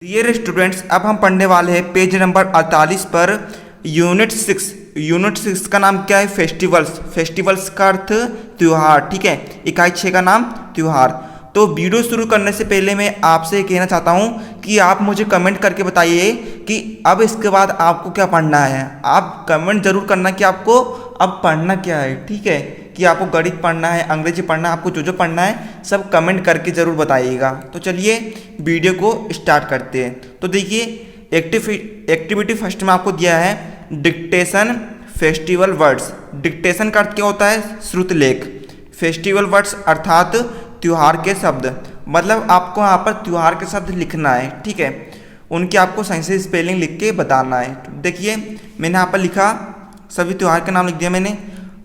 Dear students, अब हम पढ़ने वाले हैं पेज नंबर 48 पर यूनिट 6 का नाम क्या है? फेस्टिवल्स। फेस्टिवल्स का अर्थ त्योहार। ठीक है, इकाई 6 का नाम त्योहार। तो वीडियो शुरू करने से पहले मैं आपसे कहना चाहता हूँ कि आप मुझे कमेंट करके बताइए कि अब इसके बाद आपको क्या पढ़ना है। आप कमेंट जरूर करना कि आपको अब पढ़ना क्या है। ठीक है, कि आपको गणित पढ़ना है, अंग्रेजी पढ़ना है, आपको जो जो पढ़ना है सब कमेंट करके ज़रूर बताइएगा। तो चलिए वीडियो को स्टार्ट करते हैं। तो देखिए एक्टिविटी फर्स्ट में आपको दिया है डिक्टेशन फेस्टिवल वर्ड्स। डिक्टेशन का अर्थ क्या होता है? श्रुतलेख। फेस्टिवल वर्ड्स अर्थात त्योहार के शब्द, मतलब आपको यहाँ पर त्योहार के शब्द लिखना है। ठीक है, उनकी आपको सही से स्पेलिंग लिख के बताना है। देखिए मैंने यहाँ पर लिखा, सभी त्योहार के नाम लिख दिया मैंने।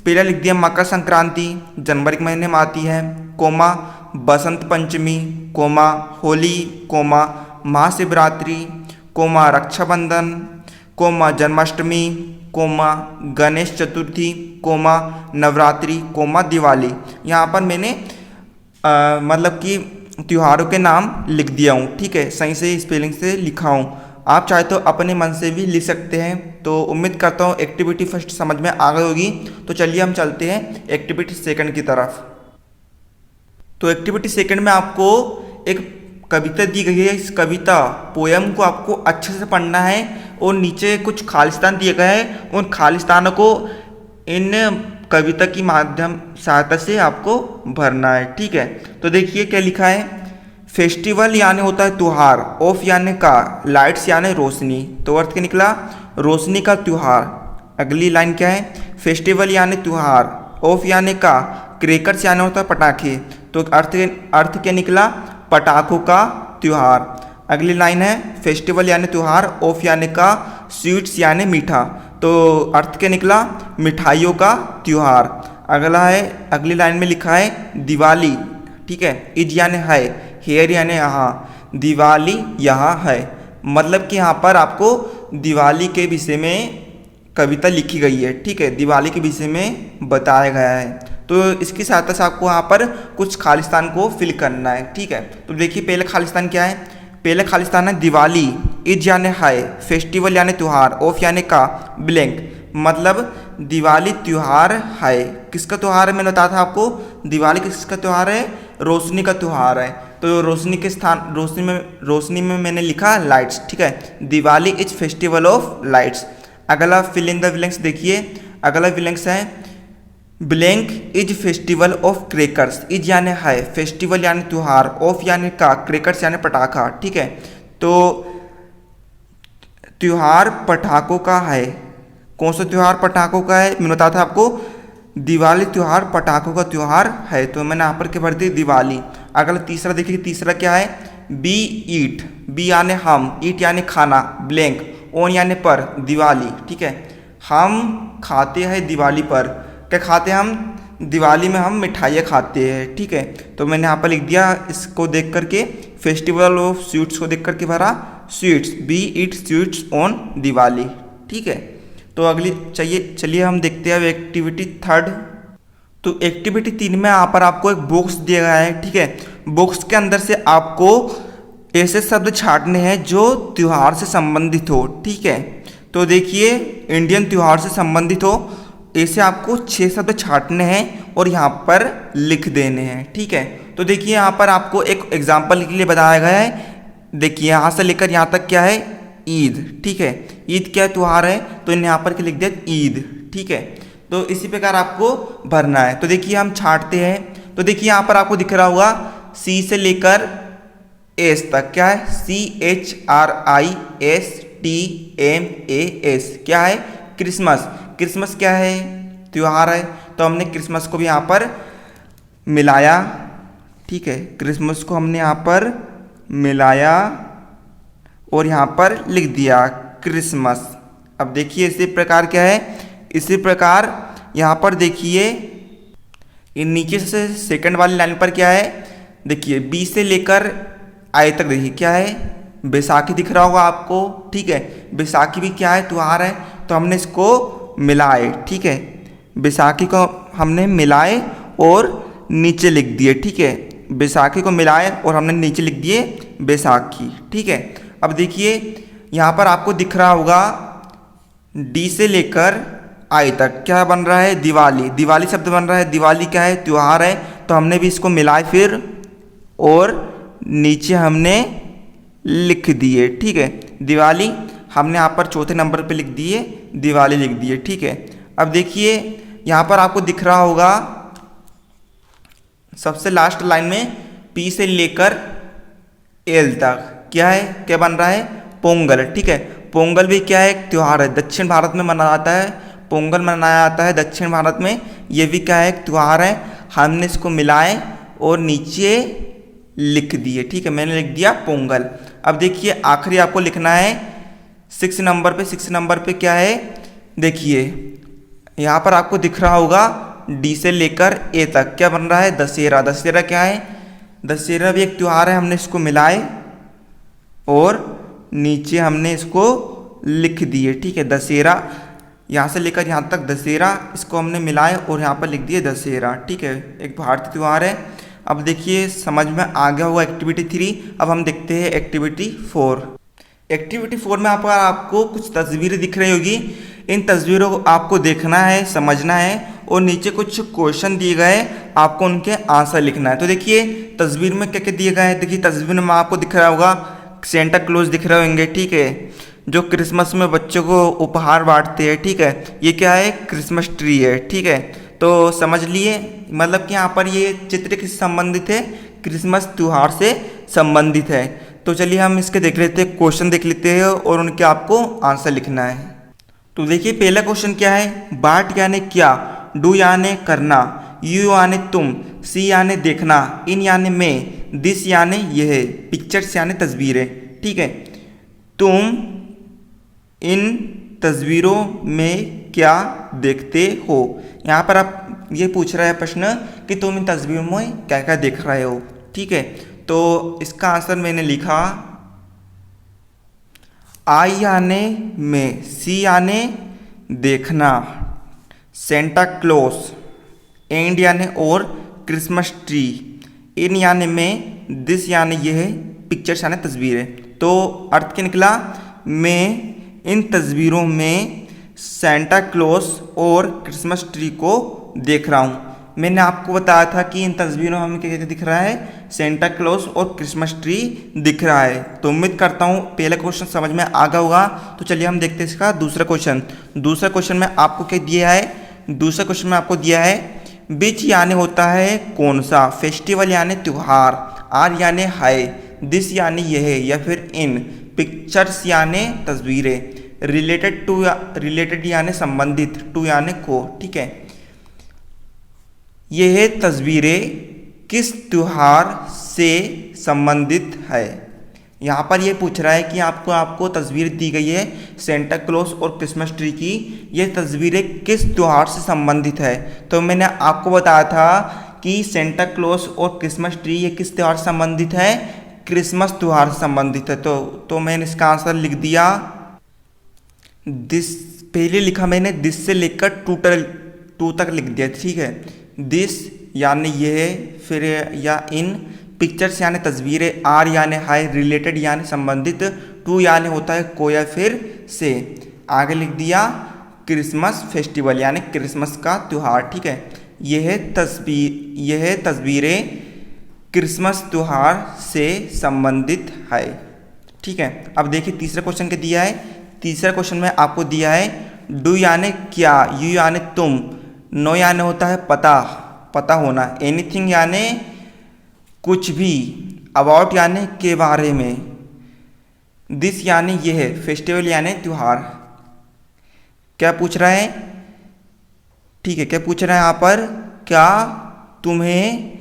पहला लिख दिया मकर संक्रांति, जनवरी के महीने में आती है, comma Basant Panchami, comma Holi, comma Mahashivratri, comma Rakshabandhan, comma Janmashtami, comma Ganesh Chaturthi, comma Navratri, comma Diwali. यहाँ पर मैंने मतलब कि त्योहारों के नाम लिख दिया हूँ। ठीक है, सही से स्पेलिंग से लिखा हूँ। आप चाहे तो अपने मन से भी लिख सकते हैं। तो उम्मीद करता हूँ एक्टिविटी फर्स्ट समझ में आ गई होगी। तो चलिए हम चलते हैं एक्टिविटी सेकंड की तरफ। तो एक्टिविटी सेकंड में आपको एक कविता दी गई है। इस कविता पोयम को आपको अच्छे से पढ़ना है और नीचे कुछ खालिस्तान दिए गए हैं, उन खालिस्तानों को इन कविता की माध्यम सहायता से आपको भरना है। ठीक है, तो देखिए क्या लिखा है। फेस्टिवल यानी होता है त्योहार, ऑफ यानी का, लाइट्स यानी रोशनी। तो अर्थ क्या निकला? रोशनी का त्योहार। अगली लाइन क्या है? फेस्टिवल यानी त्योहार, ऑफ यानी का, क्रैकर्स यानी होता है पटाखे। तो अर्थ क्या निकला? पटाखों का त्योहार। अगली लाइन है फेस्टिवल यानी त्योहार, ऑफ यानी का, स्वीट्स यानी मीठा। तो अर्थ क्या निकला? मिठाइयों का त्योहार। अगला है, अगली लाइन में लिखा है दिवाली। ठीक है, इज यानी है, हेयर यानी यहाँ, दिवाली यहाँ है। मतलब कि यहाँ पर आपको दिवाली के विषय में कविता लिखी गई है। ठीक है, दिवाली के विषय में बताया गया है। तो इसकी सहायता से आपको यहाँ पर कुछ खालिस्तान को फिल करना है। ठीक है, तो देखिए पहले खालिस्तान क्या है? पहले खालिस्तान है दिवाली, इज यानी है, फेस्टिवल यानी त्योहार, ऑफ यानी का, ब्लैंक। मतलब दिवाली त्योहार है। किसका त्योहार है? मैंने बताया था आपको दिवाली किसका त्योहार है? रोशनी का त्योहार है। तो रोशनी के स्थान, रोशनी में मैंने लिखा लाइट्स। ठीक है, Diwali is festival of lights. अगला फिल इन द ब्लैंक्स देखिए। अगला ब्लैंक्स है blank is festival of crackers. Is यानी है, फेस्टिवल यानी त्योहार, ऑफ यानी का, क्रैकर्स यानी पटाखा। ठीक है, तो त्योहार पटाखों का है। कौन सा त्योहार पटाखों का है? मैंने बताया था आपको दिवाली त्योहार पटाखों का त्योहार है। तो मैंने यहाँ पर क्या भर दी? दिवाली। अगला तीसरा देखिए, तीसरा क्या है? बी ईट, बी यानी हम, ईट यानी खाना, ब्लैंक, ओन यानी पर, दिवाली। ठीक है, हम खाते हैं दिवाली पर। क्या खाते हैं हम? दिवाली में हम मिठाइयाँ खाते हैं। ठीक है, तो मैंने यहाँ पर लिख दिया इसको देख करके, फेस्टिवल ऑफ स्वीट्स को देख करके भरा sweets, be eat sweets on Diwali. ठीक है, तो अगली चलिए हम देखते हैं एक्टिविटी थर्ड। तो एक्टिविटी 3 में यहाँ पर आपको एक बॉक्स दिया गया है। ठीक है, बॉक्स के अंदर से आपको ऐसे शब्द छांटने हैं जो त्योहार से संबंधित हो। ठीक है, तो देखिए इंडियन त्योहार से संबंधित हो, ऐसे आपको 6 शब्द छांटने हैं और यहाँ पर लिख देने हैं। ठीक है, तो देखिए यहाँ पर आपको एक एग्जाम्पल के लिए बताया गया है। देखिए यहाँ से लेकर यहाँ तक क्या है? ईद। ठीक है, ईद क्या त्योहार है? तो इन्हें यहाँ पर क्या लिख दिया? ईद। ठीक है, तो इसी प्रकार आपको भरना है। तो देखिए हम छांटते हैं। तो देखिए यहाँ पर आपको दिख रहा होगा सी से लेकर एस तक क्या है? CHRISTMAS क्या है? क्रिसमस। क्रिसमस क्या है? त्योहार है। तो हमने क्रिसमस को भी यहाँ पर मिलाया। ठीक है, क्रिसमस को हमने यहाँ पर मिलाया और यहाँ पर लिख दिया क्रिसमस। अब देखिए इसी प्रकार क्या है? इसी प्रकार यहाँ पर देखिए इन नीचे से सेकंड वाली लाइन पर क्या है? देखिए बी से लेकर आई तक देखिए क्या है? बैसाखी दिख रहा होगा आपको। ठीक है, बैसाखी भी क्या है? त्योहार है। तो हमने इसको मिलाए। ठीक है, बैसाखी को हमने मिलाए और नीचे लिख दिए। ठीक है, बैसाखी को मिलाए और हमने नीचे लिख दिए बैसाखी। ठीक है, अब देखिए यहाँ पर आपको दिख रहा होगा डी से लेकर आई तक क्या बन रहा है, दिवाली। दिवाली शब्द बन रहा है। दिवाली क्या है, त्यौहार है। तो हमने भी इसको मिलाए फिर और नीचे हमने लिख दिए। ठीक है, दिवाली हमने यहाँ पर चौथे नंबर पे लिख दिए, दिवाली लिख दिए। ठीक है, अब देखिए यहाँ पर आपको दिख रहा होगा सबसे लास्ट लाइन में पी से लेकर एल तक क्या है, क्या बन रहा है, पोंगल। ठीक है, पोंगल भी क्या है, एक त्यौहार है, दक्षिण भारत में मनाया जाता है। पोंगल मनाया जाता है दक्षिण भारत में। ये भी क्या है, एक त्यौहार है। हमने इसको मिलाए और नीचे लिख दिए। ठीक है, मैंने लिख दिया पोंगल। अब देखिए आखिरी आपको लिखना है 6 नंबर पे। 6 नंबर पे क्या है, देखिए यहाँ पर आपको दिख रहा होगा डी से लेकर ए तक क्या बन रहा है, दशहरा। दशहरा क्या है, दशहरा भी एक त्यौहार है। हमने इसको मिलाए और नीचे हमने इसको लिख दिए। ठीक है, दशहरा यहाँ से लेकर यहाँ तक दशहरा, इसको हमने मिलाए और यहाँ पर लिख दिए दशहरा। ठीक है, एक भारतीय त्यौहार है। अब देखिए समझ में आ गया होगा एक्टिविटी 3। अब हम देखते हैं एक्टिविटी 4। एक्टिविटी 4 में आपको कुछ तस्वीरें दिख रही होगी। इन तस्वीरों को आपको देखना है, समझना है और नीचे कुछ क्वेश्चन दिए गए, आपको उनके आंसर लिखना है। तो देखिए तस्वीर में क्या क्या दिए गए हैं। देखिए तस्वीर में आपको दिख रहा होगा सेंटा क्लॉज दिख रहे होंगे। ठीक है, जो क्रिसमस में बच्चों को उपहार बांटते हैं। ठीक है, ये क्या है, क्रिसमस ट्री है। ठीक है, तो समझ लिए मतलब कि यहाँ पर ये चित्र किससे संबंधित है, क्रिसमस त्यौहार से संबंधित है। तो चलिए हम इसके देख लेते हैं, क्वेश्चन देख लेते हैं और उनके आपको आंसर लिखना है। तो देखिए पहला क्वेश्चन क्या है, बाट यानी क्या, डू यानी करना, यू यानी तुम, सी यानी देखना, इन यानी मैं, दिस यानी यह, पिक्चर्स यानी तस्वीरें। ठीक है, तुम इन तस्वीरों में क्या देखते हो। यहाँ पर आप ये पूछ रहा है प्रश्न कि तुम इन तस्वीरों में क्या क्या देख रहे हो। ठीक है, तो इसका आंसर मैंने लिखा आई यानी मैं, सी यानी देखना, सेंटा क्लॉज, एंड यानी और, क्रिसमस ट्री, इन यानी मैं, दिस यानी यह, पिक्चर्स यानी तस्वीरें। तो अर्थ क्या निकला, मैं इन तस्वीरों में सेंटा क्लॉज और क्रिसमस ट्री को देख रहा हूँ। मैंने आपको बताया था कि इन तस्वीरों में हमें क्या क्या दिख रहा है, सेंटा क्लॉज और क्रिसमस ट्री दिख रहा है। तो उम्मीद करता हूँ पहला क्वेश्चन समझ में आ गया होगा। तो चलिए हम देखते हैं इसका दूसरा क्वेश्चन। दूसरा क्वेश्चन में आपको क्या दिया है, दूसरा क्वेश्चन में आपको दिया है बिच यानी होता है कौन सा, फेस्टिवल यानी त्यौहार, आर यानी है, दिस यानी यह या फिर इन, पिक्चर्स यानी तस्वीरें, रिलेटेड टू, रिलेटेड यानी संबंधित, टू यानी को। ठीक है, यह तस्वीरें किस त्यौहार से संबंधित है। यहाँ पर यह पूछ रहा है कि आपको तस्वीर दी गई है सेंटा क्लॉज और क्रिसमस ट्री की, ये तस्वीरें किस त्यौहार से संबंधित है। तो मैंने आपको बताया था कि सेंटा क्लॉज और क्रिसमस ट्री ये किस त्यौहार से संबंधित है, क्रिसमस त्यौहार से संबंधित है। तो मैंने इसका आंसर लिख दिया दिस। पहले लिखा मैंने दिस से लेकर टू तक लिख दिया। ठीक है, दिस यानी यह, फिर या इन, पिक्चर्स यानी तस्वीरें, आर यानी हाई, रिलेटेड यानी संबंधित, टू यानी होता है को या फिर से। आगे लिख दिया क्रिसमस फेस्टिवल यानी क्रिसमस का त्यौहार। ठीक है, यह तस्वीरें क्रिसमस त्यौहार से संबंधित है। ठीक है, अब देखिए तीसरा क्वेश्चन क्या दिया है। तीसरा क्वेश्चन में आपको दिया है डू यानी क्या, यू यानी तुम, नो यानी होता है पता, पता होना, एनीथिंग यानी कुछ भी, अबाउट यानी के बारे में, दिस यानी यह, फेस्टिवल यानी त्यौहार। क्या पूछ रहा है, ठीक है, क्या पूछ रहा है यहाँ पर, क्या तुम्हें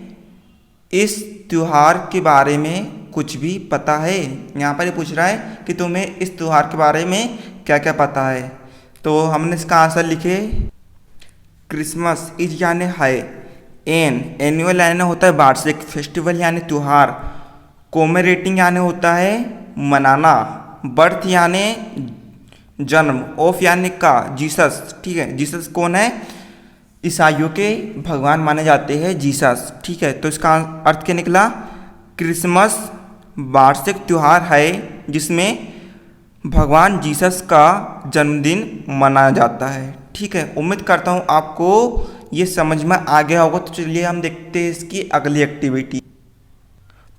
इस त्यौहार के बारे में कुछ भी पता है। यहाँ पर ये पूछ रहा है कि तुम्हें इस त्यौहार के बारे में क्या क्या पता है। तो हमने इसका आंसर लिखे क्रिसमस इज यानी है, एनुअल यानी होता है वार्षिक, फेस्टिवल यानी त्यौहार, कोमेरेटिंग यानी होता है मनाना, बर्थ यानी जन्म, ऑफ यानी का, जीसस। ठीक है, जीसस कौन है, ईसाइयों के भगवान माने जाते हैं जीसस। ठीक है, तो इसका अर्थ क्या निकला, क्रिसमस वार्षिक त्यौहार है जिसमें भगवान जीसस का जन्मदिन मनाया जाता है। ठीक है, उम्मीद करता हूँ आपको ये समझ में आ गया होगा। तो चलिए हम देखते हैं इसकी अगली एक्टिविटी।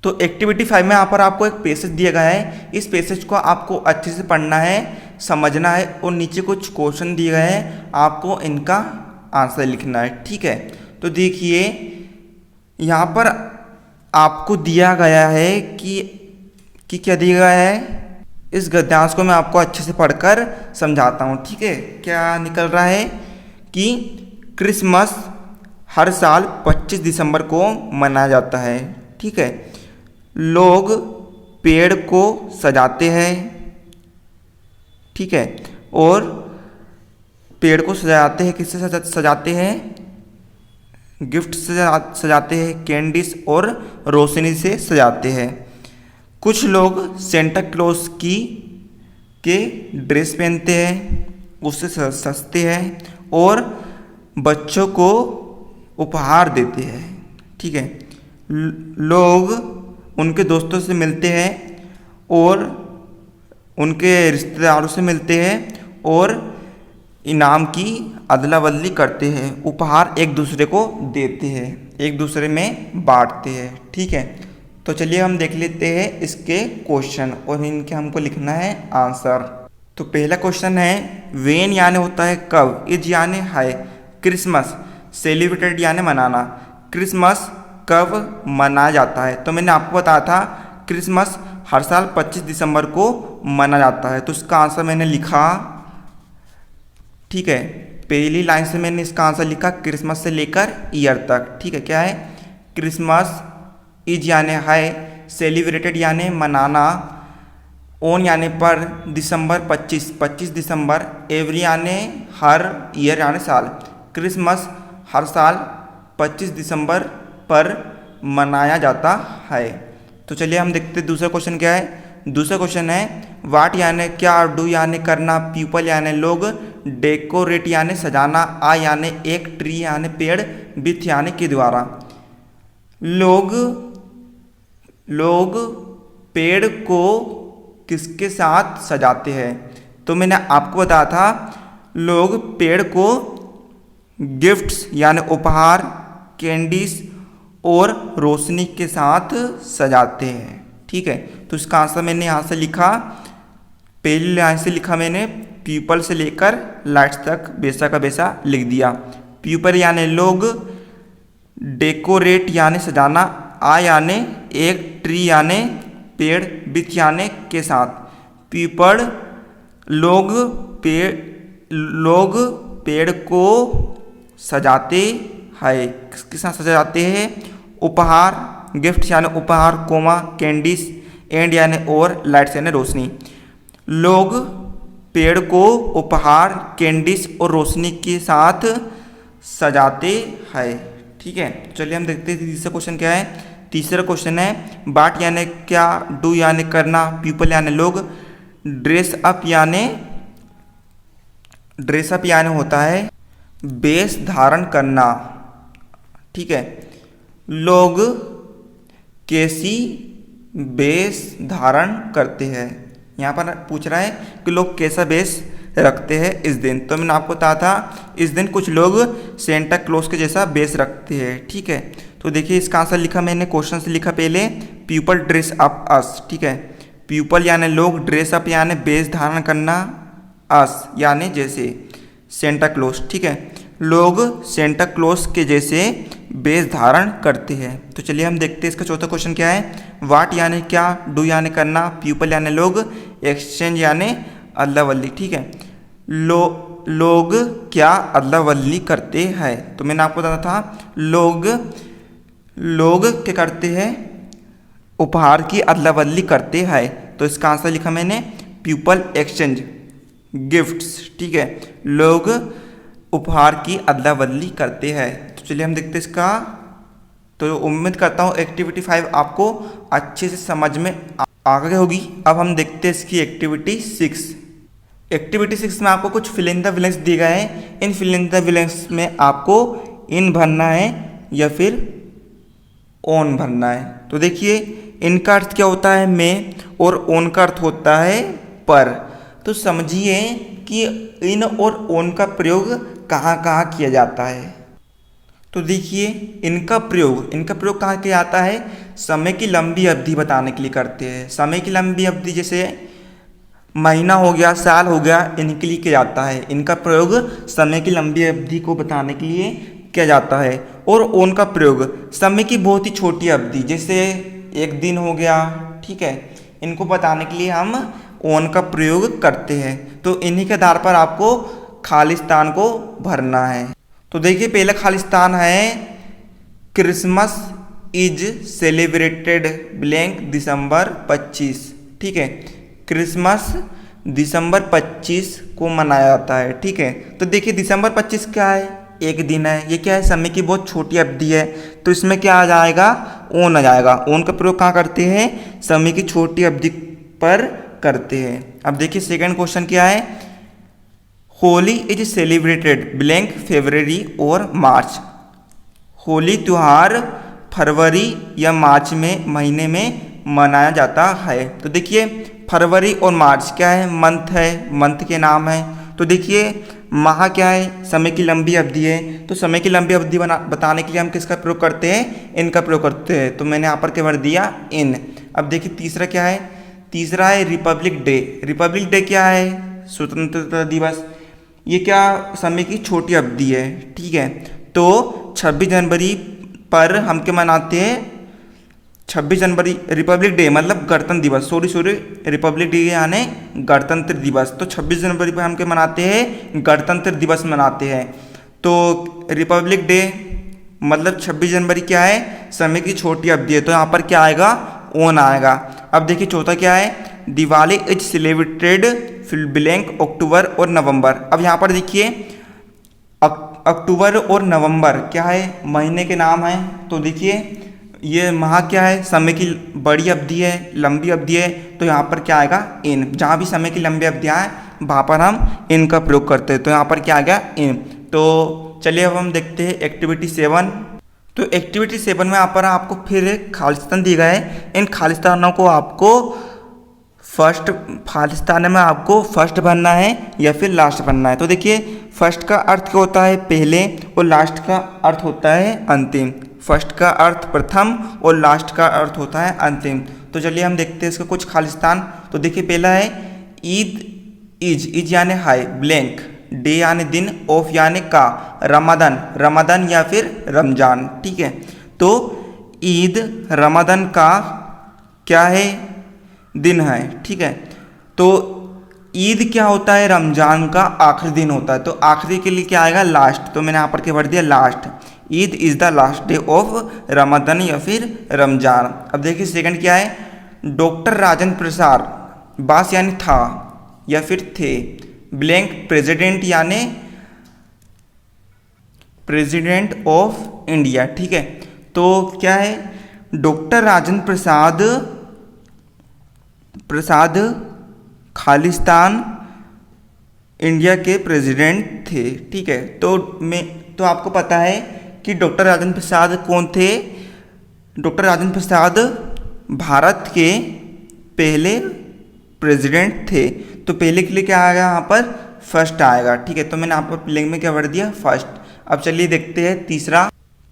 तो एक्टिविटी 5 में यहाँ पर आपको एक पैसेज दिया गया है। इस पैसेज को आपको अच्छे से पढ़ना है, समझना है और नीचे कुछ क्वेश्चन दिए गए हैं, आपको इनका आंसर लिखना है। ठीक है, तो देखिए यहाँ पर आपको दिया गया है कि क्या दिया गया है। इस गद्यांश को मैं आपको अच्छे से पढ़कर समझाता हूँ। ठीक है, क्या निकल रहा है कि क्रिसमस हर साल 25 दिसंबर को मनाया जाता है। ठीक है, लोग पेड़ को सजाते हैं। ठीक है, और पेड़ को सजाते हैं, किससे सजाते हैं? गिफ्ट से सजाते हैं, कैंडीज और रोशनी से सजाते हैं। कुछ लोग सेंटा क्लॉज के ड्रेस पहनते हैं, उससे सजते हैं और बच्चों को उपहार देते हैं। ठीक है, लोग उनके दोस्तों से मिलते हैं और उनके रिश्तेदारों से मिलते हैं और इनाम की अदला बदली करते हैं, उपहार एक दूसरे को देते हैं, एक दूसरे में बांटते हैं। ठीक है, तो चलिए हम देख लेते हैं इसके क्वेश्चन और इनके हमको लिखना है आंसर। तो पहला क्वेश्चन है वेन यानी होता है कब, इज यानी है, क्रिसमस सेलिब्रेटेड यानी मनाना, क्रिसमस कब मनाया जाता है। तो मैंने आपको बताया था क्रिसमस हर साल 25 दिसंबर को मनाया जाता है। तो इसका आंसर मैंने लिखा। ठीक है, पहली लाइन से मैंने इसका आंसर लिखा क्रिसमस से लेकर ईयर तक। ठीक है, क्या है? क्रिसमस, इज यानी है, सेलिब्रेटेड यानी मनाना, ओन यानी पर, दिसंबर 25 दिसंबर, एवरी यानी हर, ईयर यानी साल। क्रिसमस हर साल 25 दिसंबर पर मनाया जाता है। तो चलिए हम देखते हैं दूसरा क्वेश्चन क्या है। दूसरा क्वेश्चन है वाट यानी क्या, डू यानी करना, पीपल यानी लोग, डेकोरेट यानी सजाना, आ यानी एक, ट्री यानी पेड़, विथ यानी के द्वारा। लोग पेड़ को किसके साथ सजाते हैं? तो मैंने आपको बताया था लोग पेड़ को गिफ्ट्स यानी उपहार, कैंडीज और रोशनी के साथ सजाते हैं। ठीक है, तो इसका आंसर मैंने यहाँ से लिखा, पहली लाइन से लिखा मैंने, पीपल से लेकर लाइट्स तक वैसा का वैसा लिख दिया। पीपल यानी लोग, डेकोरेट यानी सजाना, आ यानी एक, ट्री यानी पेड़, विथ यानी के साथ। पीपल लोग पेड़ को सजाते हैं, किसके साथ सजाते हैं? उपहार, गिफ्ट यानी उपहार, कोमा, कैंडीज, एंड यानी और, लाइट्स यानी रोशनी। लोग पेड़ को उपहार, कैंडीज और रोशनी के साथ सजाते हैं। ठीक है, चलिए हम देखते हैं तीसरा क्वेश्चन क्या है। तीसरा क्वेश्चन है बाट यानी क्या, डू यानी करना, पीपल यानी लोग, ड्रेस अप यानी होता है वेश धारण करना। ठीक है, लोग कैसी वेश धारण करते हैं। यहाँ पर पूछ रहा है कि लोग कैसा वेश रखते हैं इस दिन। तो मैंने आपको बताया था इस दिन कुछ लोग सेंटा क्लॉज के जैसा वेश रखते हैं। ठीक है, तो देखिए इसका आंसर लिखा मैंने, क्वेश्चन से लिखा पहले, पीपल ड्रेस अप अस। ठीक है, पीपल यानी लोग, ड्रेस अप यानी वेश धारण करना, अस यानी जैसे, सेंटा क्लॉज। ठीक है, लोग सेंटा क्लॉज के जैसे वेश धारण करते हैं। तो चलिए हम देखते हैं इसका चौथा क्वेश्चन क्या है। वाट यानी क्या, डू यानी करना, पीपल यानी लोग, एक्सचेंज यानी अदला बदली। ठीक है, लोग क्या अदला बदली करते हैं। तो मैंने आपको बताया था लोग क्या करते हैं, उपहार की अदला बदली करते हैं। तो इसका आंसर लिखा मैंने, पीपल एक्सचेंज गिफ्ट्स। ठीक है, लोग उपहार की अदला बदली करते हैं। तो चलिए हम देखते हैं इसका। तो उम्मीद करता हूँ एक्टिविटी 5 आपको अच्छे से समझ में आ गई होगी। अब हम देखते हैं इसकी एक्टिविटी 6। एक्टिविटी 6 में आपको कुछ फिल इन द ब्लैंक्स दिए गए हैं। इन फिल इन द ब्लैंक्स में आपको इन भरना है या फिर ऑन भरना है। तो देखिए इन का अर्थ क्या होता है में, और ओन का अर्थ होता है पर। तो समझिए कि इन और ओन का प्रयोग कहाँ कहाँ किया जाता है। तो देखिए इनका प्रयोग कहाँ किया जाता है, समय की लंबी अवधि बताने के लिए करते हैं। समय की लंबी अवधि जैसे महीना हो गया, साल हो गया, इनके लिए किया जाता है। इनका प्रयोग समय की लंबी अवधि को बताने के लिए किया जाता है। और ओन का प्रयोग समय की बहुत ही छोटी अवधि जैसे एक दिन हो गया, ठीक है, इनको बताने के लिए हम ओन का प्रयोग करते हैं। तो इन्हीं के आधार पर आपको खालिस्तान को भरना है। तो देखिए पहला खालिस्तान है क्रिसमस इज सेलिब्रेटेड ब्लैंक दिसंबर 25, ठीक है, क्रिसमस दिसंबर 25 को मनाया जाता है, ठीक है। तो देखिए दिसंबर 25 क्या है, एक दिन है, ये क्या है, समय की बहुत छोटी अवधि है, तो इसमें क्या आ जाएगा, ओन आ जाएगा। ओन का प्रयोग कहाँ करते हैं, समय की छोटी अवधि पर करते हैं। अब देखिए सेकंड क्वेश्चन क्या है, होली इज सेलिब्रेटेड ब्लैंक फरवरी और मार्च। होली त्यौहार फरवरी या मार्च में महीने में मनाया जाता है। तो देखिए फरवरी और मार्च क्या है, मंथ है, मंथ के नाम है। तो देखिए माह क्या है, समय की लंबी अवधि है। तो समय की लंबी अवधि बताने के लिए हम किसका प्रयोग करते हैं, इनका प्रयोग करते हैं। तो मैंने यहाँ पर क्या भर दिया, इन। अब देखिए तीसरा क्या है, तीसरा है रिपब्लिक डे। रिपब्लिक डे क्या है, स्वतंत्रता दिवस। ये क्या, समय की छोटी अवधि है, ठीक है। तो 26 जनवरी पर हम क्या मनाते हैं, 26 जनवरी रिपब्लिक डे मतलब गणतंत्र दिवस, सॉरी रिपब्लिक डे यानी गणतंत्र दिवस। तो 26 जनवरी पर हम क्या मनाते हैं, गणतंत्र दिवस मनाते हैं। तो रिपब्लिक डे मतलब 26 जनवरी क्या है, समय की छोटी अवधि है। तो यहाँ पर क्या आएगा, ओन आएगा। अब देखिए चौथा क्या है, दिवाली इज सेलिब्रेटेड ब्लैंक अक्टूबर और नवंबर। अब यहाँ पर देखिए अक्टूबर और नवंबर क्या है, महीने के नाम है। तो देखिए ये माह क्या है, समय की बड़ी अवधि है, लंबी अवधि है। तो यहाँ पर क्या आएगा, इन। जहाँ भी समय की लंबी अवधियाँ है वहाँ पर हम इन का प्रयोग करते हैं। तो यहाँ पर क्या आ गया, इन। तो चलिए अब हम देखते हैं एक्टिविटी 7। तो एक्टिविटी 7 में यहाँ पर आपको फिर एक खालिस्तान दिया गया है। इन खालिस्तानों को आपको फर्स्ट, खालिस्तान में आपको फर्स्ट बनना है या फिर लास्ट बनना है। तो देखिए फर्स्ट का अर्थ क्या होता है, पहले, और लास्ट का अर्थ होता है अंतिम। फर्स्ट का अर्थ प्रथम और लास्ट का अर्थ होता है अंतिम। तो चलिए हम देखते हैं इसका कुछ खालिस्तान। तो देखिए पहला है ईद इज यानी हाय, ब्लैंक डे यानी दिन, ऑफ यानी का, रमदान या फिर रमजान, ठीक है। तो ईद रमदान का क्या है, दिन है, ठीक है। तो ईद क्या होता है, रमजान का आखिरी दिन होता है। तो आखिरी के लिए क्या आएगा, लास्ट। तो मैंने यहाँ पर क्या भर दिया, last. Eid is the last day of Ramzan या फिर रमजान। अब देखिए सेकंड क्या है, डॉक्टर राजेंद्र प्रसाद, बास यानी था या फिर थे, ब्लैंक प्रेसिडेंट यानी प्रेसिडेंट ऑफ इंडिया, ठीक है। तो क्या है, डॉक्टर राजेंद्र प्रसाद खालिस्तान इंडिया के प्रेसिडेंट थे, ठीक है। तो आपको पता है कि डॉक्टर राजेंद्र प्रसाद कौन थे। डॉक्टर राजेंद्र प्रसाद भारत के पहले प्रेसिडेंट थे। तो पहले के लिए क्या आएगा, यहाँ पर फर्स्ट आएगा, ठीक है। तो मैंने यहाँ पर प्लेंग में क्या भर दिया, फर्स्ट। अब चलिए देखते हैं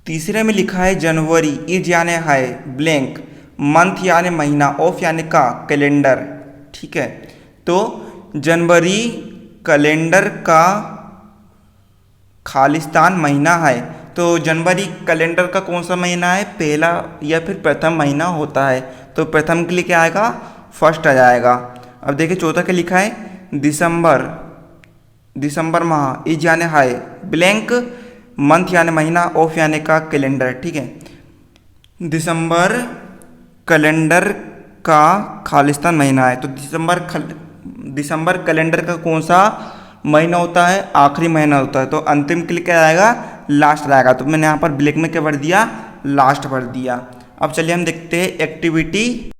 तीसरे में लिखा है जनवरी, इज यानी है, ब्लैंक मंथ यानी महीना, ऑफ यानी का, कैलेंडर, ठीक है। तो जनवरी कैलेंडर का खालिस्तान महीना है। तो जनवरी कैलेंडर का कौन सा महीना है, पहला या फिर प्रथम महीना होता है। तो प्रथम के लिए क्या आएगा, फर्स्ट आ जाएगा। अब देखिए चौथा क्या लिखा है, दिसंबर माह, इज यानी है, ब्लैंक मंथ यानी महीना, ऑफ यानी का, कैलेंडर, ठीक है। दिसंबर कैलेंडर का खालिस्तान महीना है। तो दिसंबर कैलेंडर का कौन सा महीना होता है, आखिरी महीना होता है। तो अंतिम के लिए क्या आएगा, लास्ट आएगा। तो मैंने यहाँ पर ब्लैक में क्या भर दिया, लास्ट भर दिया। अब चलिए हम देखते हैं एक्टिविटी